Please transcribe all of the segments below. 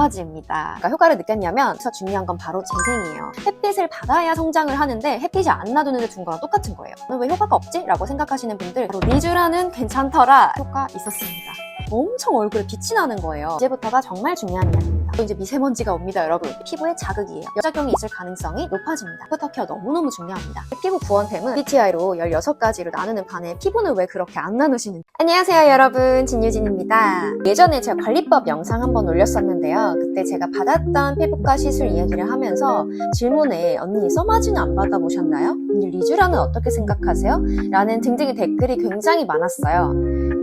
서마지입니다. 그러니까 효과를 느꼈냐면 여기서 중요한 건 바로 재생이에요. 햇빛을 받아야 성장을 하는데 햇빛이 안 나두는 데 둔 거랑 똑같은 거예요. 왜 효과가 없지? 라고 생각하시는 분들 바로 리쥬란은 괜찮더라 효과 있었습니다. 엄청 얼굴에 빛이 나는 거예요. 이제부터가 정말 중요한 이야기입니다. 또 이제 미세먼지가 옵니다, 여러분. 피부에 자극이에요. 여작용이 있을 가능성이 높아집니다. 애프터 케어 너무너무 중요합니다. 피부 구원템은 MBTI로 16가지로 나누는 반에 피부는 왜 그렇게 안 나누시는지. 안녕하세요, 여러분. 진유진입니다. 예전에 제가 관리법 영상 한번 올렸었는데요. 그때 제가 받았던 피부과 시술 이야기를 하면서 질문에 언니 서마지는 안 받아보셨나요? 언니 리쥬란은 어떻게 생각하세요? 라는 등등의 댓글이 굉장히 많았어요.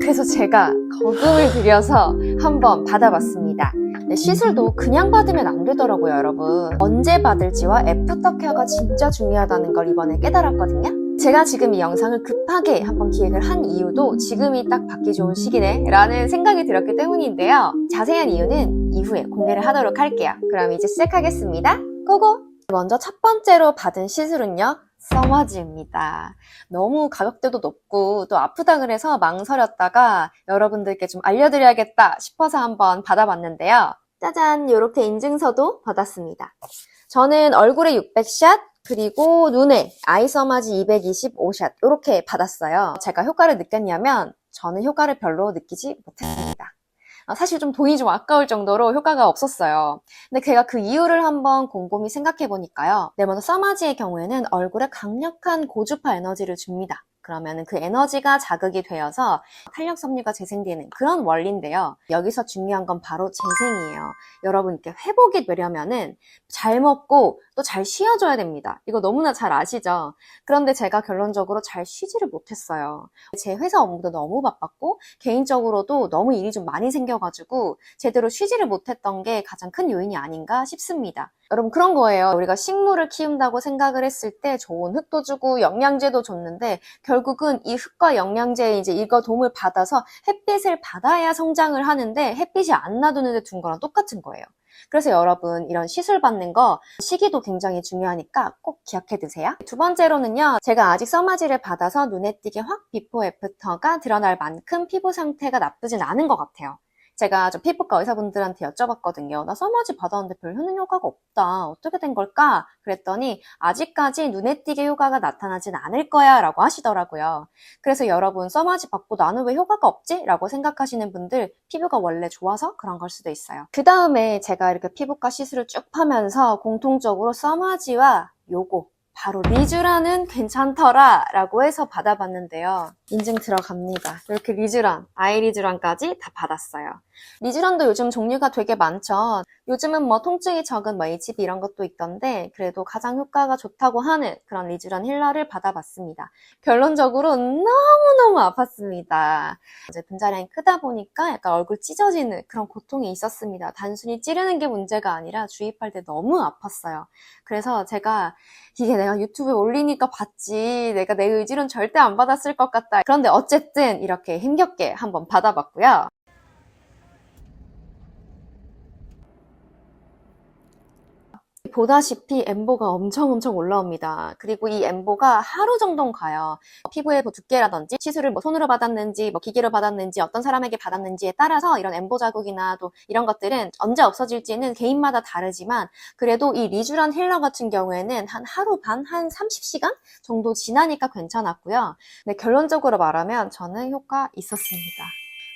그래서 제가 거금을 들여서 한번 받아봤습니다. 시술도 그냥 받으면 안 되더라고요, 여러분. 언제 받을지와 애프터 케어가 진짜 중요하다는 걸 이번에 깨달았거든요. 제가 지금 이 영상을 급하게 한번 기획을 한 이유도 지금이 딱 받기 좋은 시기네 라는 생각이 들었기 때문인데요. 자세한 이유는 이후에 공개를 하도록 할게요. 그럼 이제 시작하겠습니다. 고고! 먼저 첫 번째로 받은 시술은요, 서마지입니다. 너무 가격대도 높고 또 아프다 그래서 망설였다가 여러분들께 좀 알려드려야겠다 싶어서 한번 받아봤는데요. 짜잔, 이렇게 인증서도 받았습니다. 저는 얼굴에 600샷 그리고 눈에 아이 서마지 225샷 이렇게 받았어요. 제가 효과를 느꼈냐면 저는 효과를 별로 느끼지 못했습니다. 사실 좀 돈이 좀 아까울 정도로 효과가 없었어요. 근데 제가 그 이유를 한번 곰곰이 생각해보니까요. 먼저 서마지의 경우에는 얼굴에 강력한 고주파 에너지를 줍니다. 그러면 그 에너지가 자극이 되어서 탄력 섬유가 재생되는 그런 원리인데요. 여기서 중요한 건 바로 재생이에요. 여러분께 회복이 되려면은 잘 먹고 또 잘 쉬어줘야 됩니다. 이거 너무나 잘 아시죠? 그런데 제가 결론적으로 잘 쉬지를 못했어요. 제 회사 업무도 너무 바빴고 개인적으로도 너무 일이 좀 많이 생겨가지고 제대로 쉬지를 못했던 게 가장 큰 요인이 아닌가 싶습니다. 여러분 그런 거예요. 우리가 식물을 키운다고 생각을 했을 때 좋은 흙도 주고 영양제도 줬는데 결국은 이 흙과 영양제에 이제 이거 도움을 받아서 햇빛을 받아야 성장을 하는데 햇빛이 안 나두는 데 둔 거랑 똑같은 거예요. 그래서 여러분 이런 시술 받는 거 시기도 굉장히 중요하니까 꼭 기억해 두세요. 두 번째로는요, 제가 아직 서마지를 받아서 눈에 띄게 확 비포 애프터가 드러날 만큼 피부 상태가 나쁘진 않은 것 같아요. 제가 좀 피부과 의사분들한테 여쭤봤거든요. 나 서마지 받았는데 별 효능 효과가 없다. 어떻게 된 걸까? 그랬더니 아직까지 눈에 띄게 효과가 나타나진 않을 거야 라고 하시더라고요. 그래서 여러분 서마지 받고 나는 왜 효과가 없지? 라고 생각하시는 분들 피부가 원래 좋아서 그런 걸 수도 있어요. 그 다음에 제가 이렇게 피부과 시술을 쭉 하면서 공통적으로 서마지와 요거 바로 리쥬란은 괜찮더라 라고 해서 받아봤는데요. 인증 들어갑니다. 이렇게 리쥬란, 아이 리쥬란까지 다 받았어요. 리쥬란도 요즘 종류가 되게 많죠. 요즘은 뭐 통증이 적은 뭐 HB 이런 것도 있던데 그래도 가장 효과가 좋다고 하는 그런 리쥬란 힐러를 받아봤습니다. 결론적으로 너무너무 아팠습니다. 이제 분자량이 크다 보니까 약간 얼굴 찢어지는 그런 고통이 있었습니다. 단순히 찌르는 게 문제가 아니라 주입할 때 너무 아팠어요. 그래서 제가 이게 내가 유튜브에 올리니까 봤지 내가 내 의지로는 절대 안 받았을 것 같다. 그런데 어쨌든 이렇게 힘겹게 한번 받아봤고요. 보다시피 엠보가 엄청 올라옵니다. 그리고 이 엠보가 하루 정도는 가요. 피부의 두께라든지 시술을 손으로 받았는지 기계로 받았는지 어떤 사람에게 받았는지에 따라서 이런 엠보 자국이나 또 이런 것들은 언제 없어질지는 개인마다 다르지만 그래도 이 리쥬란 힐러 같은 경우에는 한 하루 반, 한 30시간 정도 지나니까 괜찮았고요. 근데 결론적으로 말하면 저는 효과 있었습니다.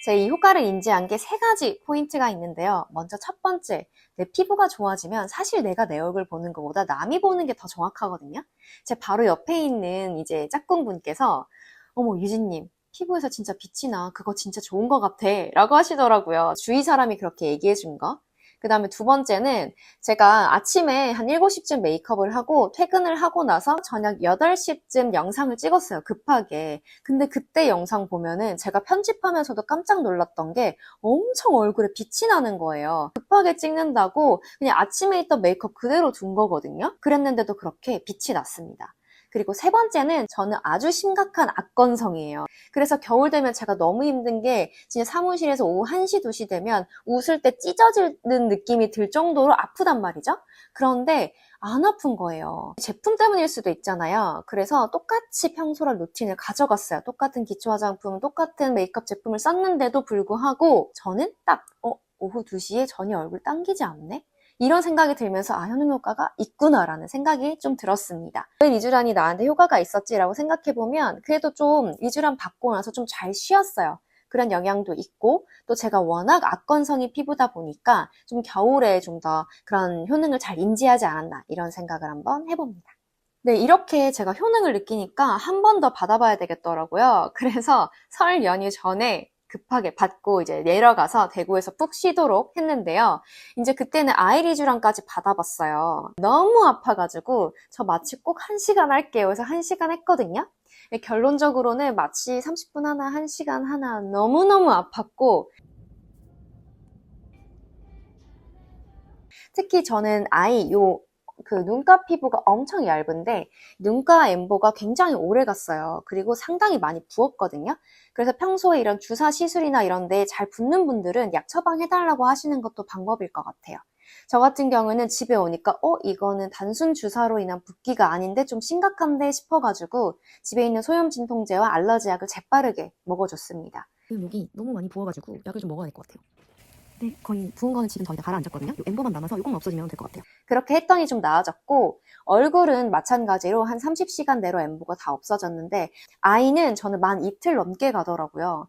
제가 이 효과를 인지한 게 3가지 포인트가 있는데요. 먼저 첫 번째, 내 피부가 좋아지면 사실 내가 내 얼굴 보는 것보다 남이 보는 게 더 정확하거든요. 제 바로 옆에 있는 이제 짝꿍분께서 어머 유진님 피부에서 진짜 빛이 나. 그거 진짜 좋은 것 같아 라고 하시더라고요. 주위 사람이 그렇게 얘기해 준 거. 그 다음에 두 번째는 제가 아침에 한 7시쯤 메이크업을 하고 퇴근을 하고 나서 저녁 8시쯤 영상을 찍었어요. 급하게. 근데 그때 영상 보면은 제가 편집하면서도 깜짝 놀랐던 게 엄청 얼굴에 빛이 나는 거예요. 급하게 찍는다고 그냥 아침에 있던 메이크업 그대로 둔 거거든요. 그랬는데도 그렇게 빛이 났습니다. 그리고 세 번째는 저는 아주 심각한 악건성이에요. 그래서 겨울 되면 제가 너무 힘든 게 진짜 사무실에서 오후 1시, 2시 되면 웃을 때 찢어지는 느낌이 들 정도로 아프단 말이죠. 그런데 안 아픈 거예요. 제품 때문일 수도 있잖아요. 그래서 똑같이 평소랑 루틴을 가져갔어요. 똑같은 기초 화장품, 똑같은 메이크업 제품을 썼는데도 불구하고 저는 딱 오후 2시에 전혀 얼굴 당기지 않네? 이런 생각이 들면서 아, 효능 효과가 있구나라는 생각이 좀 들었습니다. 왜 리쥬란이 나한테 효과가 있었지라고 생각해보면 그래도 좀 리쥬란 받고 나서 좀 잘 쉬었어요. 그런 영향도 있고 또 제가 워낙 악건성이 피부다 보니까 좀 겨울에 좀 더 그런 효능을 잘 인지하지 않았나 이런 생각을 한번 해봅니다. 네, 이렇게 제가 효능을 느끼니까 한 번 더 받아봐야 되겠더라고요. 그래서 설 연휴 전에 급하게 받고 이제 내려가서 대구에서 푹 쉬도록 했는데요. 이제 그때는 아이리쥬란까지 받아봤어요. 너무 아파가지고 저 마취 꼭 1시간 할게요. 그래서 1시간 했거든요. 결론적으로는 마취 30분 하나, 1시간 하나 너무너무 아팠고 특히 저는 그 눈가 피부가 엄청 얇은데 눈가 엠보가 굉장히 오래 갔어요. 그리고 상당히 많이 부었거든요. 그래서 평소에 이런 주사 시술이나 이런 데 잘 붓는 분들은 약 처방해달라고 하시는 것도 방법일 것 같아요. 저 같은 경우는 집에 오니까 이거는 단순 주사로 인한 붓기가 아닌데 좀 심각한데 싶어가지고 집에 있는 소염 진통제와 알러지 약을 재빠르게 먹어줬습니다. 여기 너무 많이 부어가지고 약을 좀 먹어야 될 것 같아요. 네, 거의 부은 거는 지금 거의 다 가라앉았거든요. 요 엠보만 남아서 요것만 없어지면 될 것 같아요. 그렇게 했더니 좀 나아졌고 얼굴은 마찬가지로 한 30시간 내로 엠보가 다 없어졌는데 아이는 저는 만 이틀 넘게 가더라고요.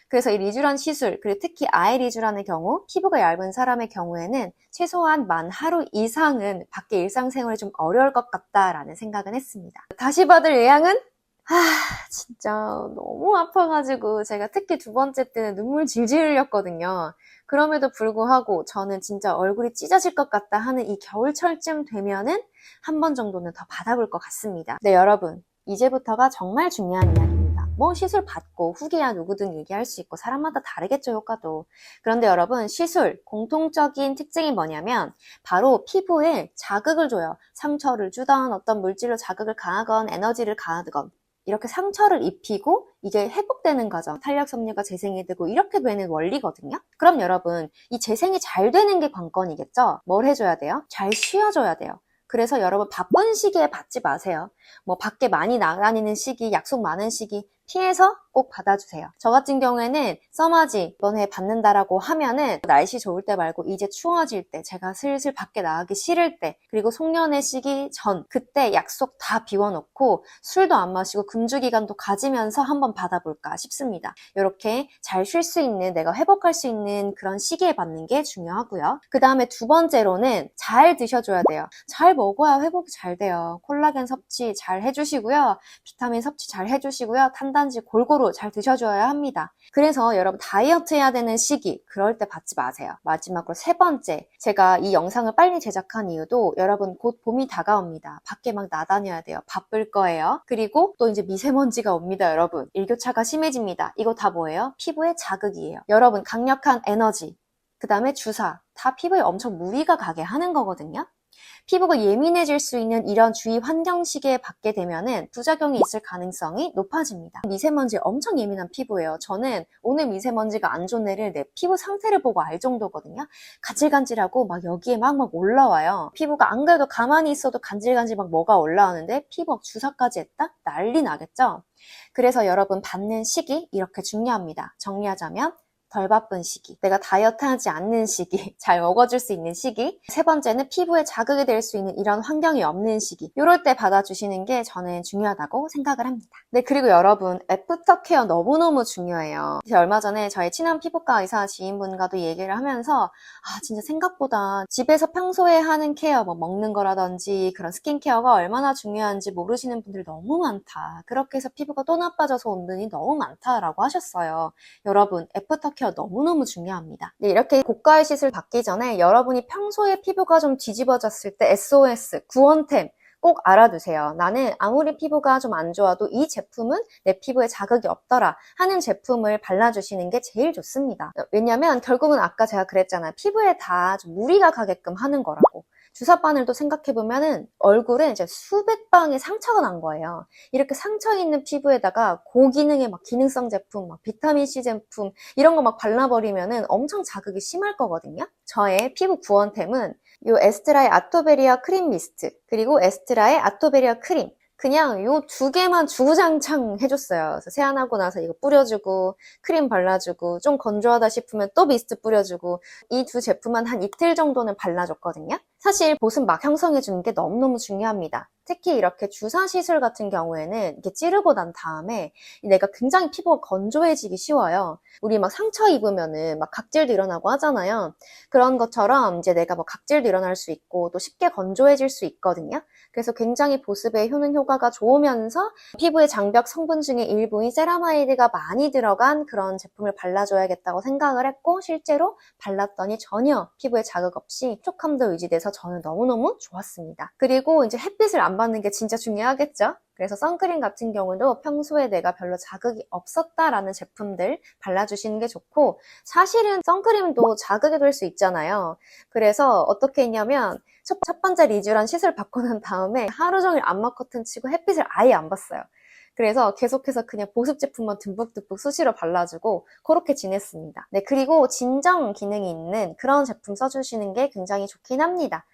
그래서 이 리쥬란 시술, 그리고 특히 아이 리쥬란의 경우 피부가 얇은 사람의 경우에는 최소한 만 하루 이상은 밖에 일상생활이 좀 어려울 것 같다라는 생각은 했습니다. 다시 받을 예양은? 진짜 너무 아파가지고 제가 특히 2번째 때는 눈물 질질 흘렸거든요. 그럼에도 불구하고 저는 진짜 얼굴이 찢어질 것 같다 하는 이 겨울철쯤 되면은 한 번 정도는 더 받아볼 것 같습니다. 네, 여러분. 이제부터가 정말 중요한 이야기입니다. 뭐 시술 받고 후기야 누구든 얘기할 수 있고 사람마다 다르겠죠, 효과도. 그런데 여러분, 시술 공통적인 특징이 뭐냐면 바로 피부에 자극을 줘요. 상처를 주던 어떤 물질로 자극을 가하건 에너지를 가하건 이렇게 상처를 입히고 이게 회복되는 과정, 탄력 섬유가 재생이 되고 이렇게 되는 원리거든요. 그럼 여러분, 이 재생이 잘 되는 게 관건이겠죠? 뭘 해줘야 돼요? 잘 쉬어줘야 돼요. 그래서 여러분 바쁜 시기에 받지 마세요. 뭐 밖에 많이 나다니는 시기, 약속 많은 시기 피해서 꼭 받아주세요. 저 같은 경우에는 써마지 이번에 받는다라고 하면은 날씨 좋을 때 말고 이제 추워질 때 제가 슬슬 밖에 나가기 싫을 때 그리고 송년회 시기 전 그때 약속 다 비워놓고 술도 안 마시고 금주기간도 가지면서 한번 받아볼까 싶습니다. 이렇게 잘 쉴 수 있는 내가 회복할 수 있는 그런 시기에 받는 게 중요하고요. 그 다음에 2번째로는 잘 드셔줘야 돼요. 잘 먹어야 회복이 잘 돼요. 콜라겐 섭취 잘 해주시고요. 비타민 섭취 잘 해주시고요. 탄단지 골고루 잘 드셔줘야 합니다. 그래서 여러분 다이어트 해야 되는 시기 그럴 때 받지 마세요. 마지막으로 3번째, 제가 이 영상을 빨리 제작한 이유도 여러분 곧 봄이 다가옵니다. 밖에 막 나다녀야 돼요. 바쁠 거예요. 그리고 또 이제 미세먼지가 옵니다. 여러분 일교차가 심해집니다. 이거 다 뭐예요? 피부의 자극이에요. 여러분 강력한 에너지 그 다음에 주사 다 피부에 엄청 무리가 가게 하는 거거든요. 피부가 예민해질 수 있는 이런 주위 환경 시기에 받게 되면은 부작용이 있을 가능성이 높아집니다. 미세먼지에 엄청 예민한 피부예요. 저는 오늘 미세먼지가 안 좋은 애를 내 피부 상태를 보고 알 정도거든요. 간질간질하고 막 여기에 막 올라와요. 피부가 안 그래도 가만히 있어도 간질간질 막 뭐가 올라오는데 피부 주사까지 했다? 난리 나겠죠? 그래서 여러분 받는 시기 이렇게 중요합니다. 정리하자면 덜 바쁜 시기, 내가 다이어트 하지 않는 시기, 잘 먹어줄 수 있는 시기 3번째는 피부에 자극이 될 수 있는 이런 환경이 없는 시기 이럴 때 받아주시는 게 저는 중요하다고 생각을 합니다. 네, 그리고 여러분 애프터 케어 너무너무 중요해요. 얼마 전에 저희 친한 피부과 의사 지인분과도 얘기를 하면서 진짜 생각보다 집에서 평소에 하는 케어 뭐 먹는 거라든지 그런 스킨케어가 얼마나 중요한지 모르시는 분들이 너무 많다. 그렇게 해서 피부가 또 나빠져서 온 분이 너무 많다라고 하셨어요. 여러분 애프터 케어 너무너무 중요합니다. 네, 이렇게 고가의 시술 받기 전에 여러분이 평소에 피부가 좀 뒤집어졌을 때 SOS, 구원템 꼭 알아두세요. 나는 아무리 피부가 좀 안 좋아도 이 제품은 내 피부에 자극이 없더라 하는 제품을 발라주시는 게 제일 좋습니다. 왜냐면 결국은 아까 제가 그랬잖아요. 피부에 다 좀 무리가 가게끔 하는 거라고. 주사바늘도 생각해보면은 얼굴에 이제 수백 방의 상처가 난 거예요. 이렇게 상처 있는 피부에다가 고기능의 막 기능성 제품, 막 비타민C 제품 이런 거 막 발라버리면은 엄청 자극이 심할 거거든요. 저의 피부 구원템은 요 에스트라의 아토베리아 크림 미스트 그리고 에스트라의 아토베리아 크림 그냥 요 두 개만 주구장창 해줬어요. 그래서 세안하고 나서 이거 뿌려주고 크림 발라주고 좀 건조하다 싶으면 또 미스트 뿌려주고 이 두 제품만 한 이틀 정도는 발라줬거든요. 사실 보습 막 형성해주는 게 너무너무 중요합니다. 특히 이렇게 주사 시술 같은 경우에는 이렇게 찌르고 난 다음에 내가 굉장히 피부가 건조해지기 쉬워요. 우리 막 상처 입으면은 막 각질도 일어나고 하잖아요. 그런 것처럼 이제 내가 뭐 각질도 일어날 수 있고 또 쉽게 건조해질 수 있거든요. 그래서 굉장히 보습에 효는 효과가 좋으면서 피부의 장벽 성분 중에 일부인 세라마이드가 많이 들어간 그런 제품을 발라줘야겠다고 생각을 했고 실제로 발랐더니 전혀 피부에 자극 없이 촉감도 유지돼서 저는 너무너무 좋았습니다. 그리고 이제 햇빛을 안 받는 게 진짜 중요하겠죠? 그래서 선크림 같은 경우도 평소에 내가 별로 자극이 없었다라는 제품들 발라주시는 게 좋고 사실은 선크림도 자극이 될 수 있잖아요. 그래서 어떻게 했냐면 첫 번째 리쥬란 시술 받고 난 다음에 하루 종일 안마 커튼 치고 햇빛을 아예 안 봤어요. 그래서 계속해서 그냥 보습 제품만 듬뿍듬뿍 수시로 발라주고 그렇게 지냈습니다. 네, 그리고 진정 기능이 있는 그런 제품 써주시는 게 굉장히 좋긴 합니다.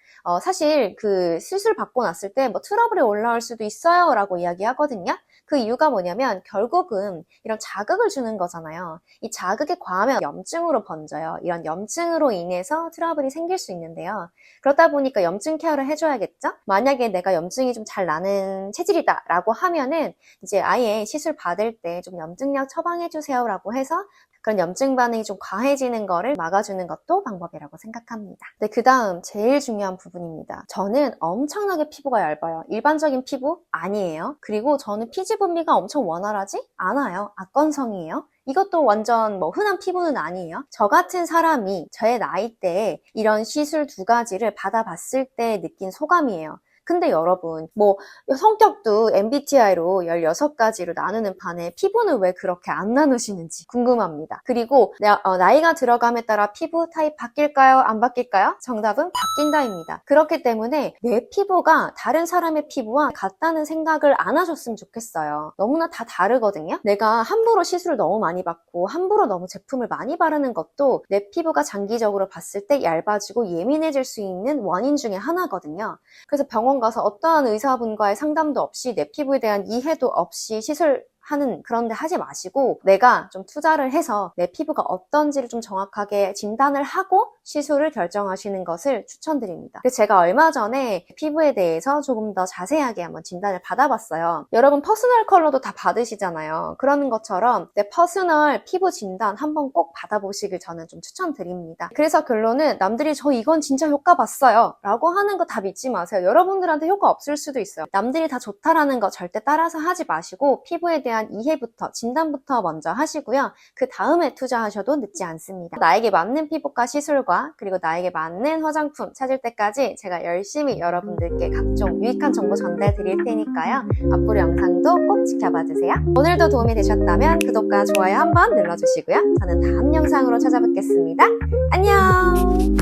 사실 그 수술 받고 났을 때 뭐 트러블이 올라올 수도 있어요 라고 이야기하거든요. 그 이유가 뭐냐면 결국은 이런 자극을 주는 거잖아요. 이 자극이 과하면 염증으로 번져요. 이런 염증으로 인해서 트러블이 생길 수 있는데요. 그러다 보니까 염증 케어를 해줘야겠죠? 만약에 내가 염증이 좀 잘 나는 체질이다 라고 하면은 이제 아예 시술 받을 때 좀 염증약 처방해주세요 라고 해서 그런 염증 반응이 좀 과해지는 거를 막아주는 것도 방법이라고 생각합니다. 네, 그 다음 제일 중요한 부분입니다. 저는 엄청나게 피부가 얇아요. 일반적인 피부 아니에요. 그리고 저는 피지 분비가 엄청 원활하지 않아요. 악건성이에요. 이것도 완전 뭐 흔한 피부는 아니에요. 저 같은 사람이 저의 나이대에 이런 시술 두 가지를 받아봤을 때 느낀 소감이에요. 근데 여러분, 뭐 성격도 MBTI로 16가지로 나누는 반에 피부는 왜 그렇게 안 나누시는지 궁금합니다. 그리고 나이가 들어감에 따라 피부 타입 바뀔까요? 안 바뀔까요? 정답은 바뀐다입니다. 그렇기 때문에 내 피부가 다른 사람의 피부와 같다는 생각을 안 하셨으면 좋겠어요. 너무나 다 다르거든요. 내가 함부로 시술을 너무 많이 받고 함부로 너무 제품을 많이 바르는 것도 내 피부가 장기적으로 봤을 때 얇아지고 예민해질 수 있는 원인 중에 하나거든요. 그래서 병원 가서 어떠한 의사분과의 상담도 없이 내 피부에 대한 이해도 없이 시술하는 그런 데 하지 마시고 내가 좀 투자를 해서 내 피부가 어떤지를 좀 정확하게 진단을 하고 시술을 결정하시는 것을 추천드립니다. 그래서 제가 얼마 전에 피부에 대해서 조금 더 자세하게 한번 진단을 받아봤어요. 여러분 퍼스널 컬러도 다 받으시잖아요. 그러는 것처럼 내 퍼스널 피부 진단 한번 꼭 받아보시길 저는 좀 추천드립니다. 그래서 결론은 남들이 저 이건 진짜 효과 봤어요 라고 하는 거 다 믿지 마세요. 여러분들한테 효과 없을 수도 있어요. 남들이 다 좋다라는 거 절대 따라서 하지 마시고 피부에 대한 이해부터 진단부터 먼저 하시고요. 그 다음에 투자하셔도 늦지 않습니다. 나에게 맞는 피부과 시술과 그리고 나에게 맞는 화장품 찾을 때까지 제가 열심히 여러분들께 각종 유익한 정보 전달 드릴 테니까요. 앞으로 영상도 꼭 지켜봐 주세요. 오늘도 도움이 되셨다면 구독과 좋아요 한번 눌러주시고요. 저는 다음 영상으로 찾아뵙겠습니다. 안녕!